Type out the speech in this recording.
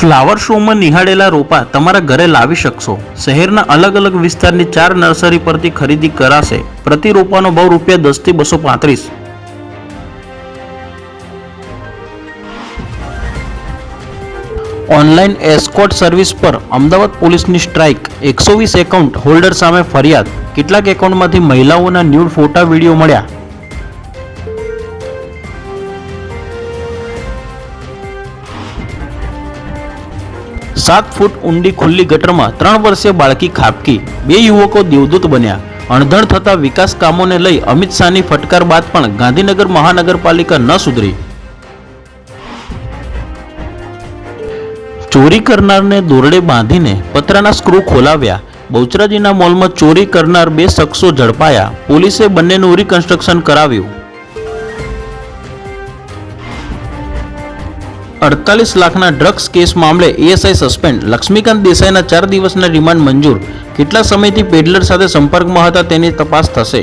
Flower શોમાં નિહાળેલા રોપા તમારા ઘરે લાવી શકશો। શહેરના અલગ અલગ વિસ્તારની 4 નર્સરી પરથી ખરીદી કરાશે। પ્રતિ રોપાનો ભાવ ₹10 થી 235। ઓનલાઈન એસ્કોર્ટ સર્વિસ પર અમદાવાદ પોલીસની સ્ટ્રાઇક। 120 એકાઉન્ટ હોલ્ડર સામે ફરિયાદ। કેટલાક એકાઉન્ટમાંથી મહિલાઓના ન્યૂડ ફોટા વિડીયો મળ્યા। 7 ફૂટ ઊંડી ખુલ્લી ગટરમાં 3 વર્ષીય બાળકી ખાબકી। 2 યુવકો દેવદૂત બન્યા। અણધણ થતા વિકાસ કામોને લઈ અમિત શાહની ફટકાર બાદ પણ ગાંધીનગર મહાનગરપાલિકા ન સુધરી। ચોરી કરનારને દોરડે બાંધીને પતરાના સ્ક્રૂ ખોલાવ્યા। બહુચરાજીના મોલમાં ચોરી કરનાર 2 શખ્સો ઝડપાયા। પોલીસે બંનેનું રિકન્સ્ટ્રક્શન કરાવ્યું। 48 લાખના ડ્રગ્સ કેસ મામલે એએસઆઈ સસ્પેન્ડ। લક્ષ્મીકાંત દેસાઈના 4 દિવસના રિમાન્ડ મંજૂર। કેટલા સમયથી પેડલર સાથે સંપર્કમાં હતા તેની તપાસ થશે।